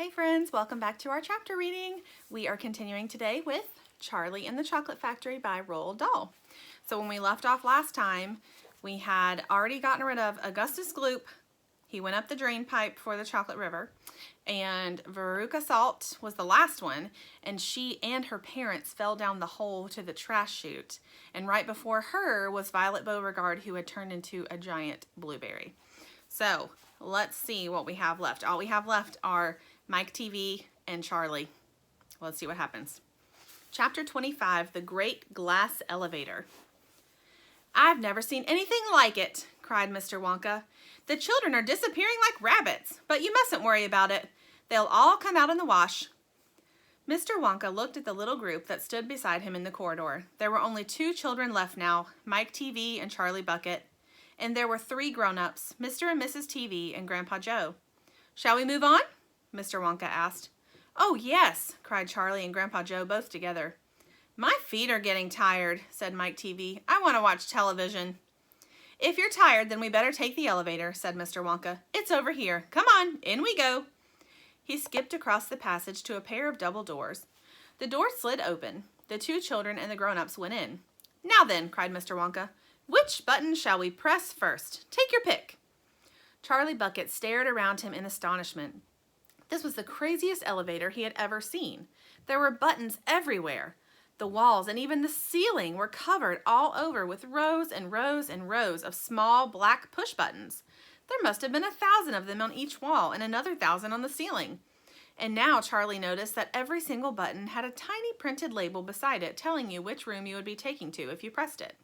Hey friends, welcome back to our chapter reading. We are continuing today with Charlie and the Chocolate Factory by Roald Dahl. So when we left off last time, we had already gotten rid of Augustus Gloop. He went up the drain pipe for the Chocolate River. And Veruca Salt was the last one, and she and her parents fell down the hole to the trash chute. And right before her was Violet Beauregard, who had turned into a giant blueberry. So let's see what we have left. All we have left are Mike TV and Charlie. Let's see what happens. Chapter 25, The Great Glass Elevator. "I've never seen anything like it," cried Mr. Wonka. "The children are disappearing like rabbits, but you mustn't worry about it. They'll all come out in the wash." Mr. Wonka looked at the little group that stood beside him in the corridor. There were only 2 children left now, Mike TV and Charlie Bucket. And there were 3 grown-ups, Mr. and Mrs. TV and Grandpa Joe. "Shall we move on?" Mr. Wonka asked. "Oh, yes," cried Charlie and Grandpa Joe both together. "My feet are getting tired," said Mike TV. "I want to watch television." "If you're tired, then we better take the elevator," said Mr. Wonka. "It's over here. Come on, in we go." He skipped across the passage to a pair of double doors. The door slid open. The 2 children and the grown-ups went in. "Now then," cried Mr. Wonka, "which button shall we press first? Take your pick." Charlie Bucket stared around him in astonishment. This was the craziest elevator he had ever seen. There were buttons everywhere. The walls and even the ceiling were covered all over with rows and rows and rows of small black push buttons. There must have been 1,000 of them on each wall and another 1,000 on the ceiling. And now Charlie noticed that every single button had a tiny printed label beside it telling you which room you would be taken to if you pressed it.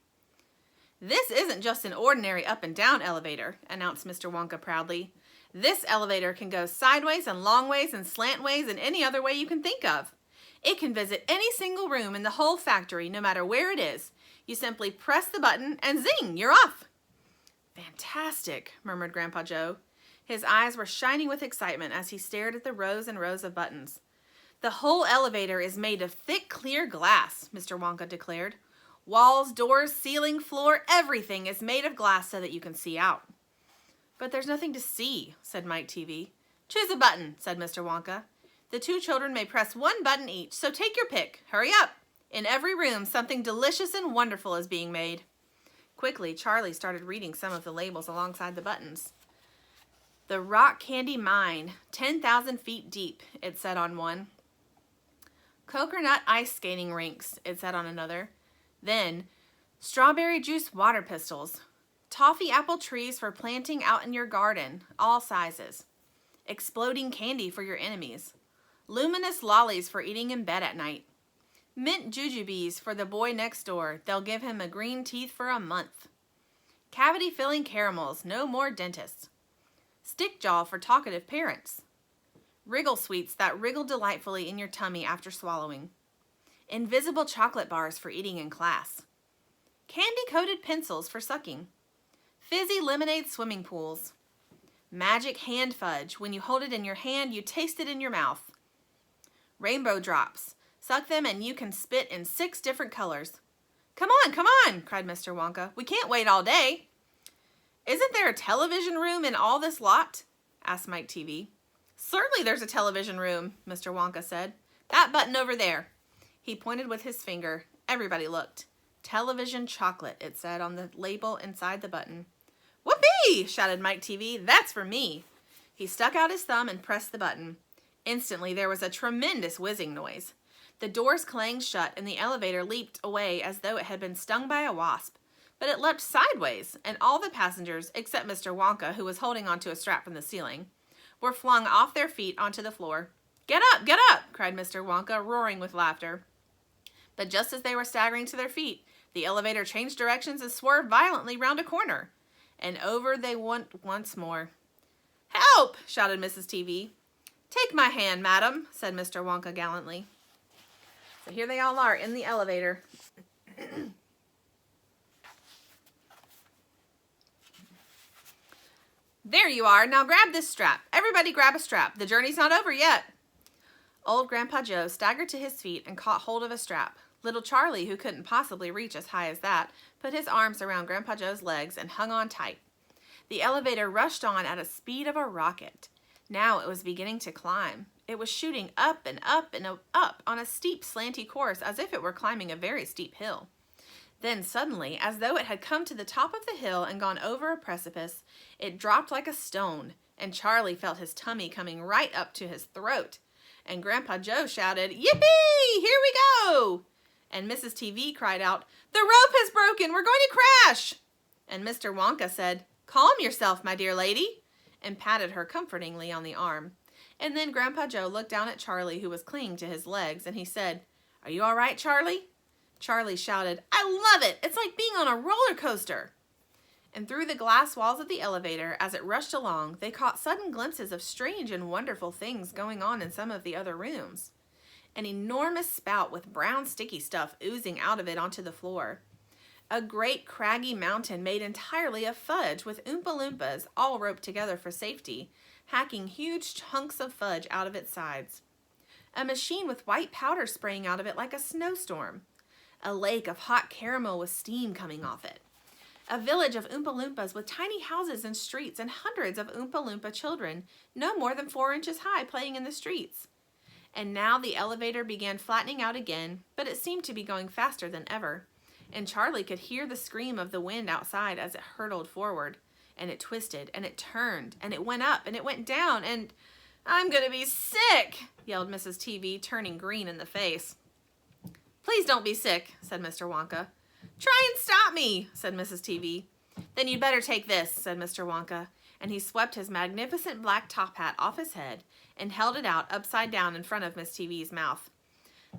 "This isn't just an ordinary up and down elevator," announced Mr. Wonka proudly. "This elevator can go sideways and long ways and slant ways and any other way you can think of. It can visit any single room in the whole factory, no matter where it is. You simply press the button and zing, you're off." "Fantastic," murmured Grandpa Joe. His eyes were shining with excitement as he stared at the rows and rows of buttons. "The whole elevator is made of thick, clear glass," Mr. Wonka declared. "Walls, doors, ceiling, floor, everything is made of glass so that you can see out." "But there's nothing to see," said Mike TV. "Choose a button," said Mr. Wonka. "The 2 children may press 1 button each, so take your pick. Hurry up. In every room, something delicious and wonderful is being made." Quickly, Charlie started reading some of the labels alongside the buttons. "The Rock Candy Mine, 10,000 feet deep," it said on one. "Coconut Ice Skating Rinks," it said on another. Then, "Strawberry Juice Water Pistols. Toffee apple trees for planting out in your garden, all sizes. Exploding candy for your enemies. Luminous lollies for eating in bed at night. Mint jujubes for the boy next door. They'll give him a green teeth for a month. Cavity-filling caramels, no more dentists. Stickjaw for talkative parents. Wriggle sweets that wriggle delightfully in your tummy after swallowing. Invisible chocolate bars for eating in class. Candy-coated pencils for sucking. Fizzy lemonade swimming pools. Magic hand fudge. When you hold it in your hand, you taste it in your mouth. Rainbow drops. Suck them and you can spit in 6 different colors." Come on," cried Mr. Wonka. "We can't wait all day." "Isn't there a television room in all this lot?" asked Mike TV. "Certainly there's a television room," Mr. Wonka said. "That button over there." He pointed with his finger. Everybody looked. "Television chocolate," it said on the label inside the button. "Whoopee!" shouted Mike TV. "That's for me." He stuck out his thumb and pressed the button. Instantly, there was a tremendous whizzing noise. The doors clanged shut and the elevator leaped away as though it had been stung by a wasp. But it leapt sideways, and all the passengers, except Mr. Wonka, who was holding onto a strap from the ceiling, were flung off their feet onto the floor. Get up!" cried Mr. Wonka, roaring with laughter. But just as they were staggering to their feet, the elevator changed directions and swerved violently round a corner. And over they went once more. "Help!" shouted Mrs. TV. "Take my hand, madam," said Mr. Wonka gallantly. So here they all are in the elevator. "There you are. Now grab this strap. Everybody grab a strap. The journey's not over yet." Old Grandpa Joe staggered to his feet and caught hold of a strap. Little Charlie, who couldn't possibly reach as high as that, put his arms around Grandpa Joe's legs and hung on tight. The elevator rushed on at the speed of a rocket. Now it was beginning to climb. It was shooting up and up and up on a steep, slanty course as if it were climbing a very steep hill. Then suddenly, as though it had come to the top of the hill and gone over a precipice, it dropped like a stone, and Charlie felt his tummy coming right up to his throat. And Grandpa Joe shouted, "Yippee! Here we go!" And Mrs. TV cried out, "The rope has broken! We're going to crash!" And Mr. Wonka said, "Calm yourself, my dear lady," and patted her comfortingly on the arm. And then Grandpa Joe looked down at Charlie, who was clinging to his legs, and he said, "Are you all right, Charlie?" Charlie shouted, "I love it! It's like being on a roller coaster!" And through the glass walls of the elevator, as it rushed along, they caught sudden glimpses of strange and wonderful things going on in some of the other rooms. An enormous spout with brown sticky stuff oozing out of it onto the floor. A great craggy mountain made entirely of fudge with Oompa Loompas, all roped together for safety, hacking huge chunks of fudge out of its sides. A machine with white powder spraying out of it like a snowstorm. A lake of hot caramel with steam coming off it. A village of Oompa Loompas with tiny houses and streets and hundreds of Oompa Loompa children, no more than 4 inches high, playing in the streets. And now the elevator began flattening out again, but it seemed to be going faster than ever. And Charlie could hear the scream of the wind outside as it hurtled forward. And it twisted, and it turned, and it went up, and it went down, and "I'm gonna be sick!" yelled Mrs. TV, turning green in the face. "Please don't be sick," said Mr. Wonka. "Try and stop me," said Mrs. TV. "Then you'd better take this," said Mr. Wonka, and he swept his magnificent black top hat off his head and held it out upside down in front of Miss TV's mouth.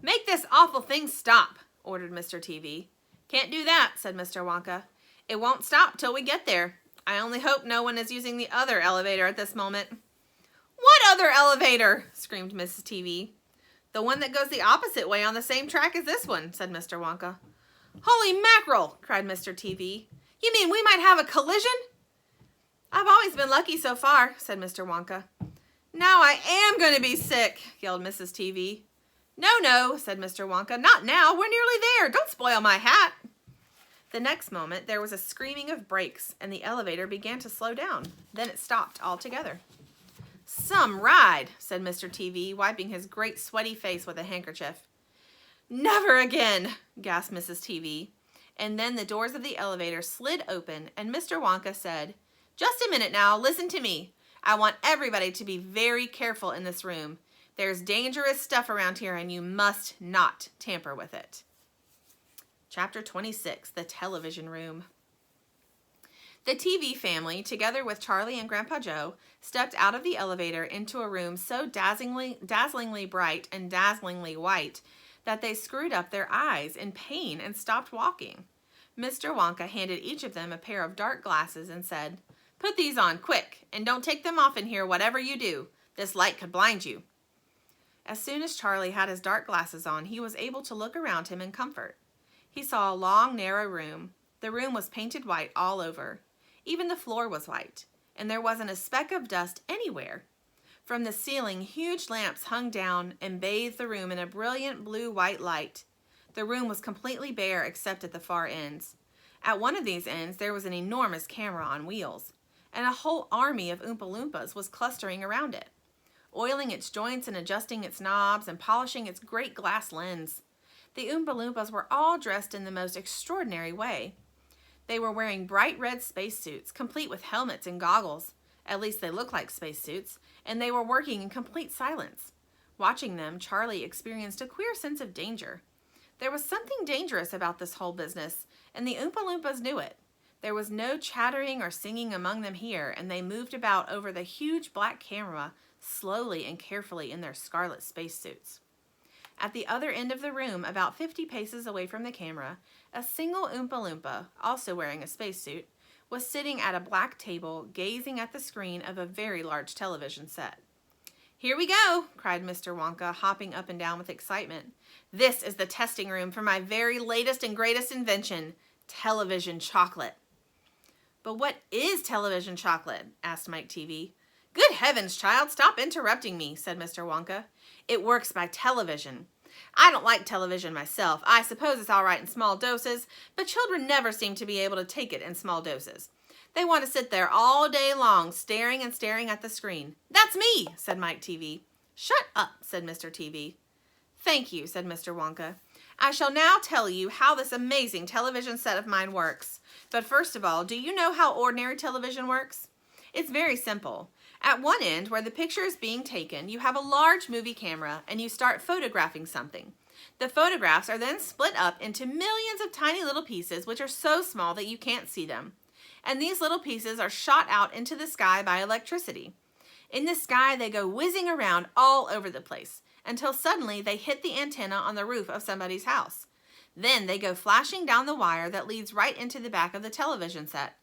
"Make this awful thing stop," ordered Mr. TV. "Can't do that," said Mr. Wonka. "It won't stop till we get there. I only hope no one is using the other elevator at this moment." "What other elevator?" screamed Mrs. TV. "The one that goes the opposite way on the same track as this one," said Mr. Wonka. "Holy mackerel!" cried Mr. TV. "You mean we might have a collision?" "I've always been lucky so far," said Mr. Wonka. "Now I am going to be sick," yelled Mrs. TV. "No," said Mr. Wonka. "Not now. We're nearly there. Don't spoil my hat." The next moment, there was a screaming of brakes, and the elevator began to slow down. Then it stopped altogether. "Some ride," said Mr. TV, wiping his great sweaty face with a handkerchief. "Never again," gasped Mrs. TV. And then the doors of the elevator slid open, and Mr. Wonka said, "Just a minute now, listen to me. I want everybody to be very careful in this room. There's dangerous stuff around here, and you must not tamper with it." Chapter 26, The Television Room. The TV family, together with Charlie and Grandpa Joe, stepped out of the elevator into a room so dazzlingly bright and dazzlingly white that they screwed up their eyes in pain and stopped walking. Mr. Wonka handed each of them a pair of dark glasses and said, "Put these on, quick, and don't take them off in here, whatever you do. This light could blind you." As soon as Charlie had his dark glasses on, he was able to look around him in comfort. He saw a long, narrow room. The room was painted white all over. Even the floor was white, and there wasn't a speck of dust anywhere. From the ceiling, huge lamps hung down and bathed the room in a brilliant blue-white light. The room was completely bare except at the far ends. At one of these ends, there was an enormous camera on wheels, and a whole army of Oompa Loompas was clustering around it, oiling its joints and adjusting its knobs and polishing its great glass lens. The Oompa Loompas were all dressed in the most extraordinary way. They were wearing bright red spacesuits, complete with helmets and goggles. At least they looked like spacesuits, and they were working in complete silence. Watching them, Charlie experienced a queer sense of danger. There was something dangerous about this whole business, and the Oompa Loompas knew it. There was no chattering or singing among them here, and they moved about over the huge black camera slowly and carefully in their scarlet spacesuits. At the other end of the room, about 50 paces away from the camera, a single Oompa Loompa, also wearing a spacesuit, was sitting at a black table gazing at the screen of a very large television set. "Here we go," cried Mr. Wonka, hopping up and down with excitement. "This is the testing room for my very latest and greatest invention, television chocolate." "But what is television chocolate?" asked Mike TV. "Good heavens, child, stop interrupting me," said Mr. Wonka. "It works by television. I don't like television myself. I suppose it's all right in small doses, but children never seem to be able to take it in small doses. They want to sit there all day long, staring and staring at the screen." "That's me," said Mike TV. "Shut up," said Mr. TV. "Thank you," said Mr. Wonka. "I shall now tell you how this amazing television set of mine works. But first of all, do you know how ordinary television works? It's very simple. At one end, where the picture is being taken, you have a large movie camera and you start photographing something. The photographs are then split up into millions of tiny little pieces which are so small that you can't see them. And these little pieces are shot out into the sky by electricity. In the sky, they go whizzing around all over the place until suddenly they hit the antenna on the roof of somebody's house. Then they go flashing down the wire that leads right into the back of the television set.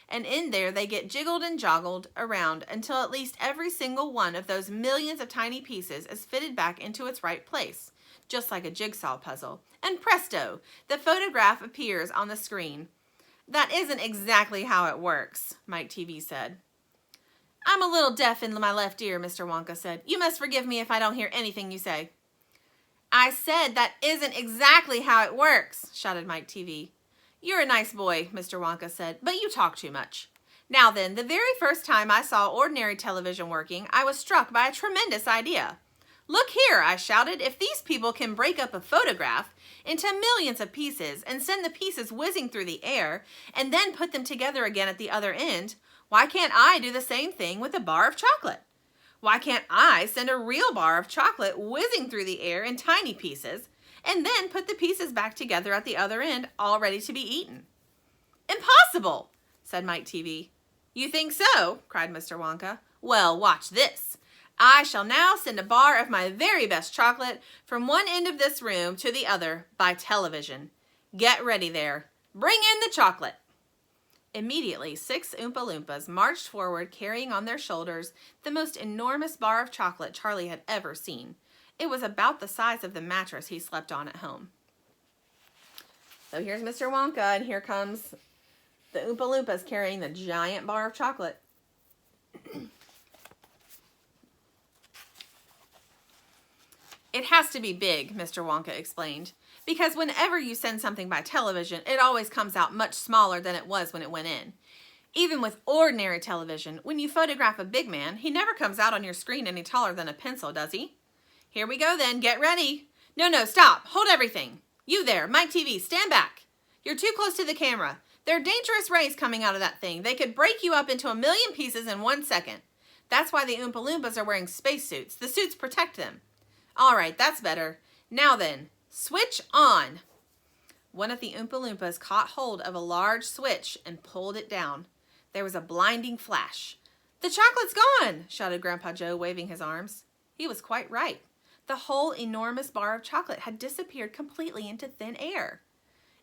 And in there they get jiggled and joggled around until at least every single one of those millions of tiny pieces is fitted back into its right place, just like a jigsaw puzzle. And presto, the photograph appears on the screen." "That isn't exactly how it works," Mike TV said. "I'm a little deaf in my left ear," Mr. Wonka said. "You must forgive me if I don't hear anything you say." "I said that isn't exactly how it works," shouted Mike TV. "You're a nice boy," Mr. Wonka said, "but you talk too much. Now then, the very first time I saw ordinary television working, I was struck by a tremendous idea. 'Look here,' I shouted, 'if these people can break up a photograph into millions of pieces and send the pieces whizzing through the air and then put them together again at the other end, why can't I do the same thing with a bar of chocolate? Why can't I send a real bar of chocolate whizzing through the air in tiny pieces and then put the pieces back together at the other end, all ready to be eaten?'" "Impossible," said Mike TV. "You think so?" cried Mr. Wonka. "Well, watch this. I shall now send a bar of my very best chocolate from one end of this room to the other by television. Get ready there. Bring in the chocolate." Immediately, 6 Oompa Loompas marched forward carrying on their shoulders the most enormous bar of chocolate Charlie had ever seen. It was about the size of the mattress he slept on at home. So here's Mr. Wonka, and here comes the Oompa Loompas carrying the giant bar of chocolate. "It has to be big," Mr. Wonka explained, "because whenever you send something by television, it always comes out much smaller than it was when it went in. Even with ordinary television, when you photograph a big man, he never comes out on your screen any taller than a pencil, does he? Here we go then, get ready. No, stop, hold everything. You there, Mike TV, stand back. You're too close to the camera. There are dangerous rays coming out of that thing. They could break you up into a million pieces in 1 second. That's why the Oompa Loompas are wearing spacesuits. The suits protect them. All right, that's better. Now then, switch on." One of the Oompa Loompas caught hold of a large switch and pulled it down. There was a blinding flash. "The chocolate's gone!" shouted Grandpa Joe, waving his arms. He was quite right. The whole enormous bar of chocolate had disappeared completely into thin air.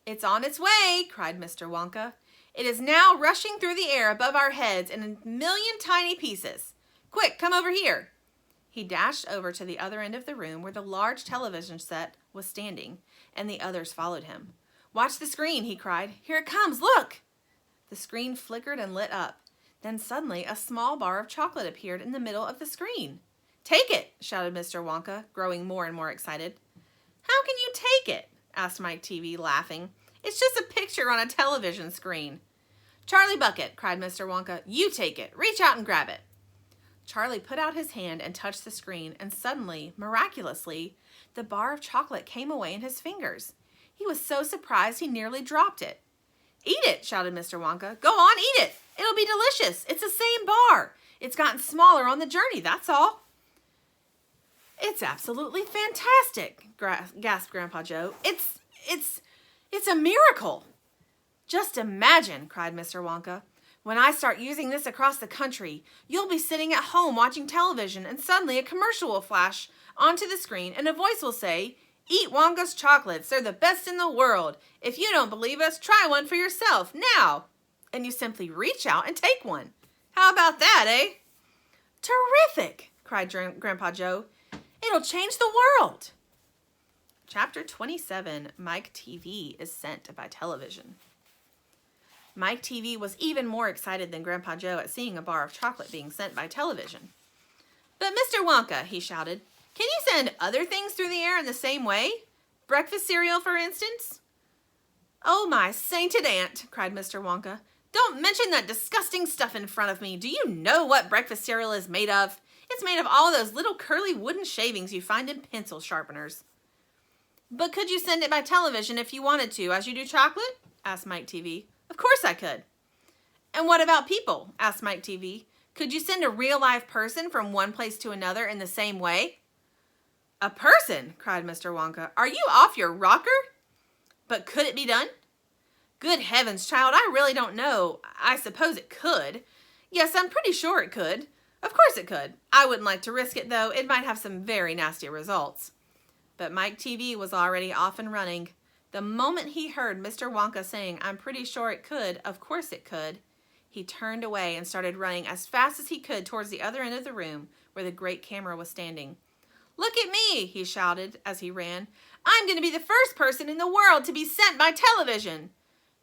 "It's on its way," cried Mr. Wonka. "It is now rushing through the air above our heads in a million tiny pieces. Quick, come over here." He dashed over to the other end of the room where the large television set was standing, and the others followed him. "Watch the screen," he cried. "Here it comes, look!" The screen flickered and lit up. Then suddenly a small bar of chocolate appeared in the middle of the screen. "Take it!" shouted Mr. Wonka, growing more and more excited. "How can you take it?" asked Mike TV, laughing. "It's just a picture on a television screen." "Charlie Bucket," cried Mr. Wonka, "you take it. Reach out and grab it." Charlie put out his hand and touched the screen, and suddenly, miraculously, the bar of chocolate came away in his fingers. He was so surprised he nearly dropped it. "Eat it!" shouted Mr. Wonka. "Go on, eat it! It'll be delicious! It's the same bar! It's gotten smaller on the journey, that's all." "It's absolutely fantastic!" gasped Grandpa Joe. It's a miracle!" "Just imagine," cried Mr. Wonka. "When I start using this across the country, you'll be sitting at home watching television and suddenly a commercial will flash onto the screen and a voice will say, 'Eat Wonka's chocolates, they're the best in the world. If you don't believe us, try one for yourself, now!' And you simply reach out and take one. How about that, eh?" "Terrific!" cried Grandpa Joe. "It'll change the world!" Chapter 27, Mike TV is sent by television. Mike TV was even more excited than Grandpa Joe at seeing a bar of chocolate being sent by television. "But Mr. Wonka," he shouted, "can you send other things through the air in the same way? Breakfast cereal, for instance?" "Oh, my sainted aunt," cried Mr. Wonka. "Don't mention that disgusting stuff in front of me. Do you know what breakfast cereal is made of? It's made of all those little curly wooden shavings you find in pencil sharpeners. But could you send it by television if you wanted to, as you do chocolate? Asked Mike TV. Of course I could. And what about people? Asked Mike TV. Could you send a real live person from one place to another in the same way? A person? Cried Mr. Wonka. Are you off your rocker? But could it be done? Good heavens, child, I really don't know. I suppose it could. Yes, I'm pretty sure it could. Of course it could. I wouldn't like to risk it, though. It might have some very nasty results. But Mike TV was already off and running. The moment he heard Mr. Wonka saying, I'm pretty sure it could, of course it could, he turned away and started running as fast as he could towards the other end of the room where the great camera was standing. Look at me, he shouted as he ran. I'm going to be the first person in the world to be sent by television.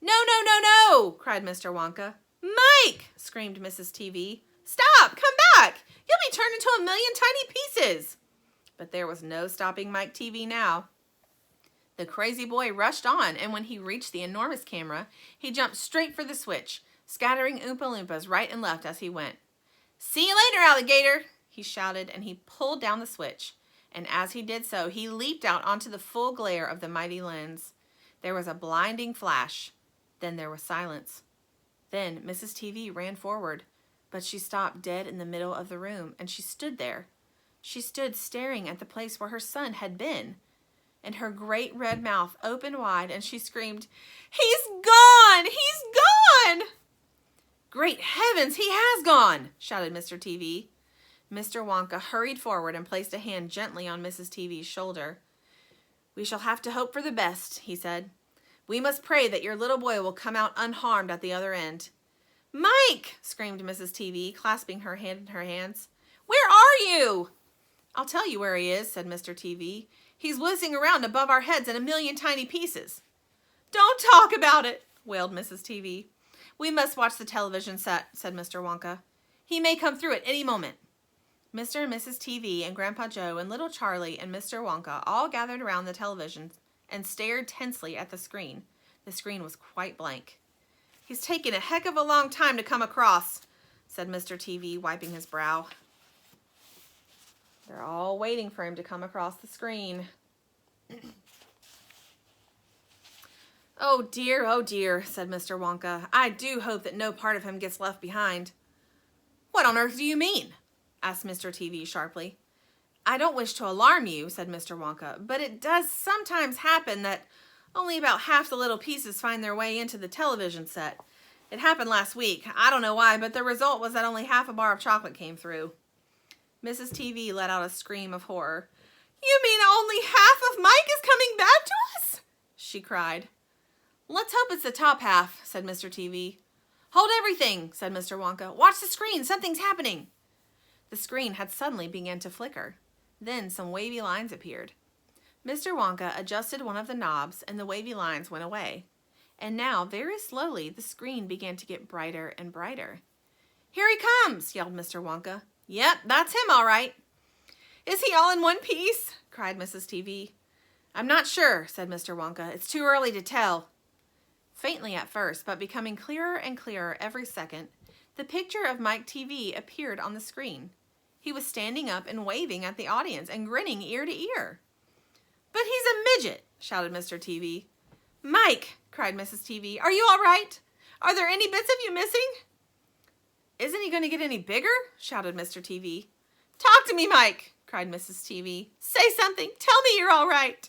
No, no, no, no, cried Mr. Wonka. Mike, screamed Mrs. TV. Stop, come back. You'll be turned into a million tiny pieces. But there was no stopping Mike TV now. The crazy boy rushed on, and when he reached the enormous camera, he jumped straight for the switch, scattering Oompa Loompas right and left as he went. See you later, alligator, he shouted, and he pulled down the switch. And as he did so, he leaped out onto the full glare of the mighty lens. There was a blinding flash. Then there was silence. Then Mrs. TV ran forward, but she stopped dead in the middle of the room, and she stood there. She stood staring at the place where her son had been, and her great red mouth opened wide, and she screamed, He's gone! He's gone! Great heavens, he has gone, shouted Mr. TV. Mr. Wonka hurried forward and placed a hand gently on Mrs. TV's shoulder. We shall have to hope for the best, he said. We must pray that your little boy will come out unharmed at the other end. Mike, screamed Mrs. TV, clasping her hand in her hands. Where are you? I'll tell you where he is, said Mr. TV. He's whizzing around above our heads in a million tiny pieces. Don't talk about it, wailed Mrs. TV. We must watch the television set, said Mr. Wonka. He may come through at any moment. Mr. and Mrs. TV and Grandpa Joe and little Charlie and Mr. Wonka all gathered around the television and stared tensely at the screen. The screen was quite blank. He's taken a heck of a long time to come across, said Mr. TV, wiping his brow. They're all waiting for him to come across the screen. Oh dear, said Mr. Wonka. I do hope that no part of him gets left behind. What on earth do you mean? Asked Mr. TV sharply. I don't wish to alarm you, said Mr. Wonka, but it does sometimes happen that only about half the little pieces find their way into the television set. It happened last week. I don't know why, but the result was that only half a bar of chocolate came through. Mrs. TV let out a scream of horror. You mean only half of Mike is coming back to us? She cried. Let's hope it's the top half, said Mr. TV. Hold everything, said Mr. Wonka. Watch the screen. Something's happening. The screen had suddenly begun to flicker. Then some wavy lines appeared. Mr. Wonka adjusted one of the knobs, and the wavy lines went away. And now, very slowly, the screen began to get brighter and brighter. Here he comes, yelled Mr. Wonka. Yep, that's him, all right. Is he all in one piece? Cried Mrs. TV. I'm not sure, said Mr. Wonka. It's too early to tell. Faintly at first, but becoming clearer and clearer every second, the picture of Mike TV appeared on the screen. He was standing up and waving at the audience and grinning ear to ear. But he's a midget, shouted Mr. TV. Mike, cried Mrs. TV, are you all right? Are there any bits of you missing? Isn't he going to get any bigger? Shouted Mr. TV. Talk to me, Mike, cried Mrs. TV. Say something. Tell me you're all right.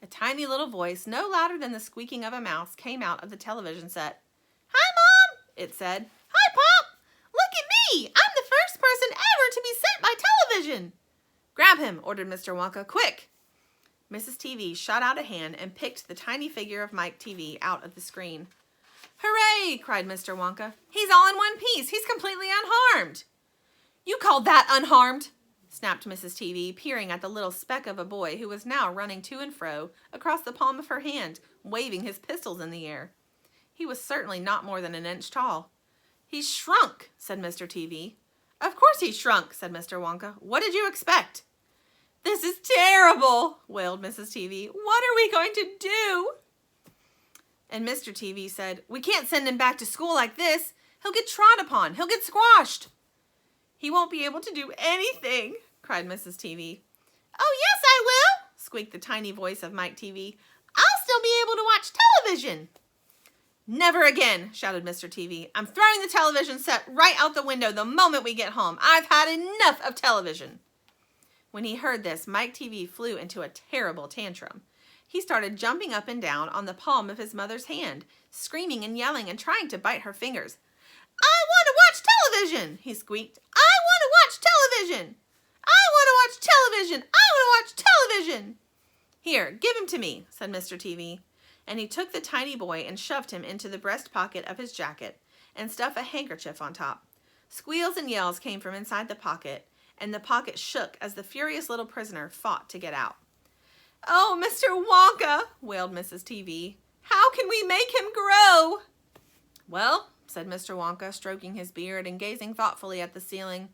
A tiny little voice, no louder than the squeaking of a mouse, came out of the television set. Hi, Mom, it said. Hi, Pop. Look at me. I'm the first person ever to be sent by television. Grab him, ordered Mr. Wonka. Quick. Mrs. TV shot out a hand and picked the tiny figure of Mike TV out of the screen. Hooray, cried Mr. Wonka. He's all in one piece. He's completely unharmed. You call that unharmed? Snapped Mrs. TV, peering at the little speck of a boy who was now running to and fro across the palm of her hand, waving his pistols in the air. He was certainly not more than an inch tall. He's shrunk, said Mr. TV. Of course he's shrunk, said Mr. Wonka. What did you expect? This is terrible, wailed Mrs. TV. What are we going to do? And Mr. TV said, we can't send him back to school like this. He'll get trod upon. He'll get squashed. He won't be able to do anything, cried Mrs. TV. Oh, yes, I will, squeaked the tiny voice of Mike TV. I'll still be able to watch television. Never again, shouted Mr. TV. I'm throwing the television set right out the window the moment we get home. I've had enough of television. When he heard this, Mike TV flew into a terrible tantrum. He started jumping up and down on the palm of his mother's hand, screaming and yelling and trying to bite her fingers. I want to watch television, he squeaked. I want to watch television. I want to watch television. I want to watch television. Here, give him to me, said Mr. TV. And he took the tiny boy and shoved him into the breast pocket of his jacket and stuffed a handkerchief on top. Squeals and yells came from inside the pocket, and the pocket shook as the furious little prisoner fought to get out. Oh, Mr. Wonka, wailed Mrs. TV. How can we make him grow? Well, said Mr. Wonka, stroking his beard and gazing thoughtfully at the ceiling,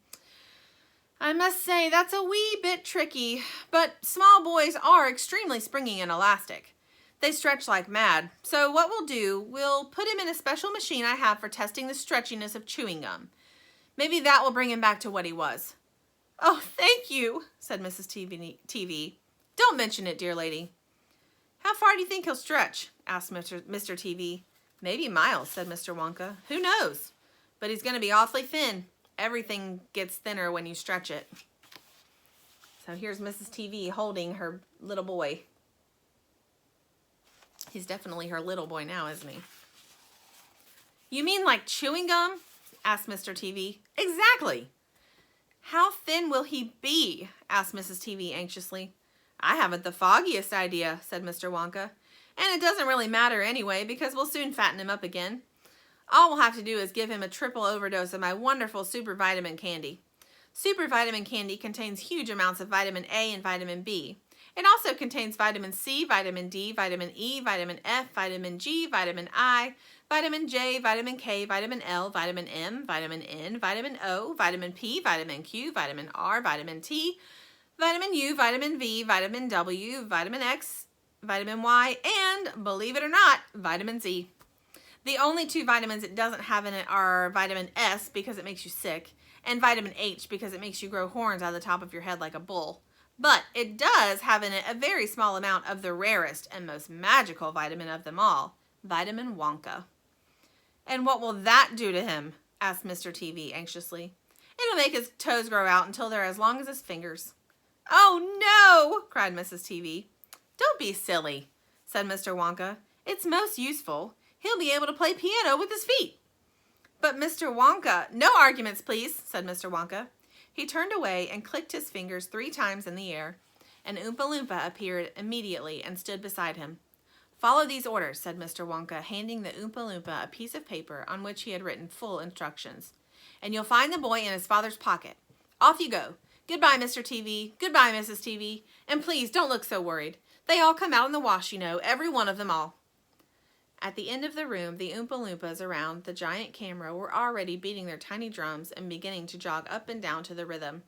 I must say that's a wee bit tricky, but small boys are extremely springy and elastic. They stretch like mad, so what we'll do, we'll put him in a special machine I have for testing the stretchiness of chewing gum. Maybe that will bring him back to what he was. Oh, thank you, said Mrs. TV. Don't mention it, dear lady. How far do you think he'll stretch? Asked Mr. TV. Maybe miles, said Mr. Wonka. Who knows? But he's going to be awfully thin. Everything gets thinner when you stretch it. So here's Mrs. TV holding her little boy. He's definitely her little boy now, isn't he? You mean like chewing gum? Asked Mr. TV. Exactly. How thin will he be? Asked Mrs. TV anxiously. I haven't the foggiest idea, said Mr. Wonka. And it doesn't really matter anyway, because we'll soon fatten him up again. All we'll have to do is give him a triple overdose of my wonderful super vitamin candy. Super vitamin candy contains huge amounts of vitamin A and vitamin B. It also contains vitamin C, vitamin D, vitamin E, vitamin F, vitamin G, vitamin I, vitamin J, vitamin K, vitamin L, vitamin M, vitamin N, vitamin O, vitamin P, vitamin Q, vitamin R, vitamin T, vitamin U, vitamin V, vitamin W, vitamin X, vitamin Y, and, believe it or not, vitamin Z. The only two vitamins it doesn't have in it are vitamin S, because it makes you sick, and vitamin H, because it makes you grow horns out of the top of your head like a bull. But it does have in it a very small amount of the rarest and most magical vitamin of them all, vitamin Wonka. And what will that do to him? Asked Mr. TV anxiously. It'll make his toes grow out until they're as long as his fingers. Oh no, cried Mrs. TV. Don't be silly, said Mr. Wonka. It's most useful. He'll be able to play piano with his feet. But Mr. Wonka, no arguments, please, said Mr. Wonka. He turned away and clicked his fingers 3 times in the air. An Oompa Loompa appeared immediately and stood beside him. Follow these orders, said Mr. Wonka, handing the Oompa Loompa a piece of paper on which he had written full instructions. And you'll find the boy in his father's pocket. Off you go. Goodbye, Mr. TV. Goodbye, Mrs. TV. And please don't look so worried. They all come out in the wash, you know, every one of them all. At the end of the room, the Oompa Loompas around the giant camera were already beating their tiny drums and beginning to jog up and down to the rhythm.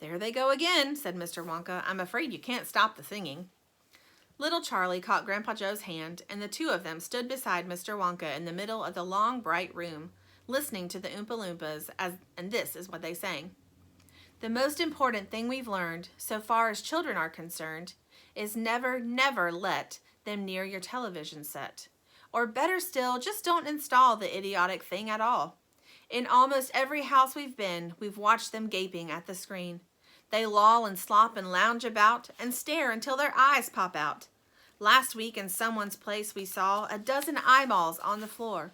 There they go again, said Mr. Wonka. I'm afraid you can't stop the singing. Little Charlie caught Grandpa Joe's hand, and the two of them stood beside Mr. Wonka in the middle of the long, bright room, listening to the Oompa Loompas, and this is what they sang. The most important thing we've learned, so far as children are concerned, is never, never let them near your television set. Or better still, just don't install the idiotic thing at all. In almost every house we've been, we've watched them gaping at the screen. They loll and slop and lounge about and stare until their eyes pop out. Last week in someone's place we saw a dozen eyeballs on the floor.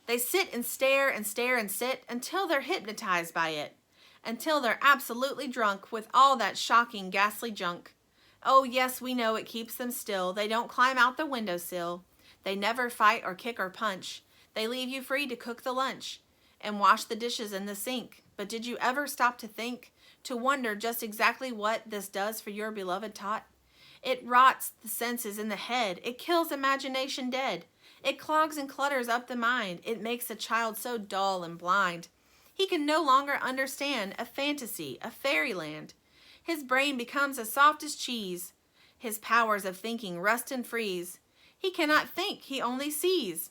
They sit and stare and stare and sit until they're hypnotized by it, until they're absolutely drunk with all that shocking, ghastly junk. Oh yes, we know it keeps them still. They don't climb out the windowsill. They never fight or kick or punch. They leave you free to cook the lunch and wash the dishes in the sink. But did you ever stop to think, to wonder just exactly what this does for your beloved tot? It rots the senses in the head. It kills imagination dead. It clogs and clutters up the mind. It makes a child so dull and blind. He can no longer understand a fantasy, a fairyland. His brain becomes as soft as cheese. His powers of thinking rust and freeze. He cannot think, he only sees.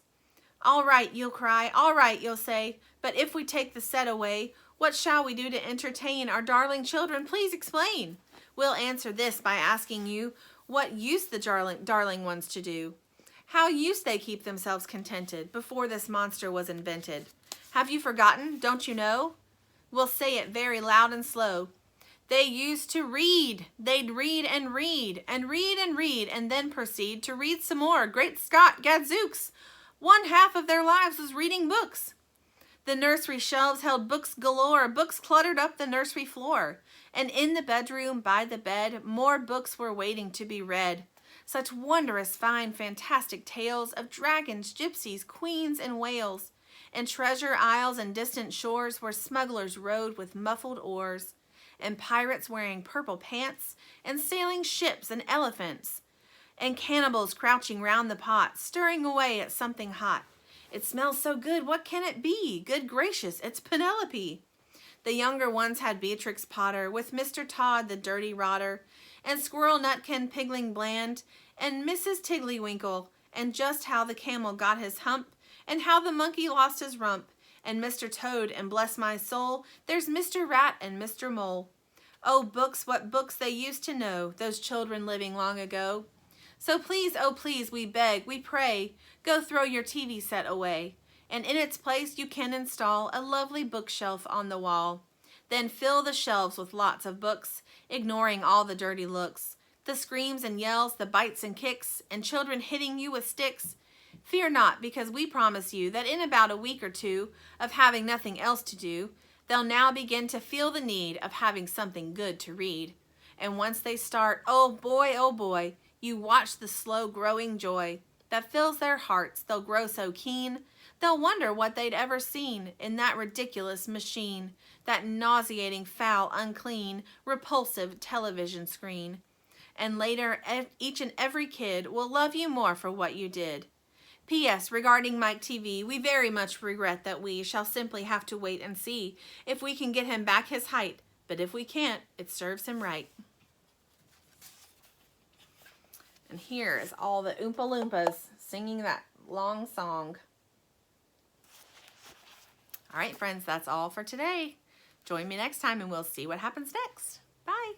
All right, you'll cry, all right, you'll say, but if we take the set away, What shall we do to entertain our darling children? Please explain. We'll answer this by asking you, what used the darling ones to do? How used they keep themselves contented before this monster was invented? Have you forgotten? Don't you know? We'll say it very loud and slow. They used to read. They'd read and read and read and read and then proceed to read some more. Great Scott, gadzooks! 1/2 of their lives was reading books. The nursery shelves held books galore. Books cluttered up the nursery floor. And in the bedroom by the bed, more books were waiting to be read. Such wondrous, fine, fantastic tales of dragons, gypsies, queens, and whales. And treasure isles and distant shores where smugglers rowed with muffled oars. And pirates wearing purple pants, and sailing ships and elephants, and cannibals crouching round the pot, stirring away at something hot. It smells so good, what can it be? Good gracious, it's Penelope. The younger ones had Beatrix Potter, with Mr. Todd the dirty rotter, and Squirrel Nutkin Pigling Bland, and Mrs. Tiddlywinkle, and just how the camel got his hump, and how the monkey lost his rump, and Mr. Toad, and bless my soul, there's Mr. Rat and Mr. Mole. Oh, books, what books they used to know, those children living long ago. So please, oh please, we beg, we pray, go throw your TV set away, and in its place you can install a lovely bookshelf on the wall. Then fill the shelves with lots of books, ignoring all the dirty looks, the screams and yells, the bites and kicks, and children hitting you with sticks. Fear not, because we promise you that in about a week or two of having nothing else to do, they'll now begin to feel the need of having something good to read. And once they start, oh boy, you watch the slow growing joy that fills their hearts. They'll grow so keen, they'll wonder what they'd ever seen in that ridiculous machine, that nauseating, foul, unclean, repulsive television screen. And later, each and every kid will love you more for what you did. P.S. Regarding Mike TV, we very much regret that we shall simply have to wait and see if we can get him back his height, but if we can't, it serves him right. And here is all the Oompa Loompas singing that long song. All right, friends, that's all for today. Join me next time and we'll see what happens next. Bye.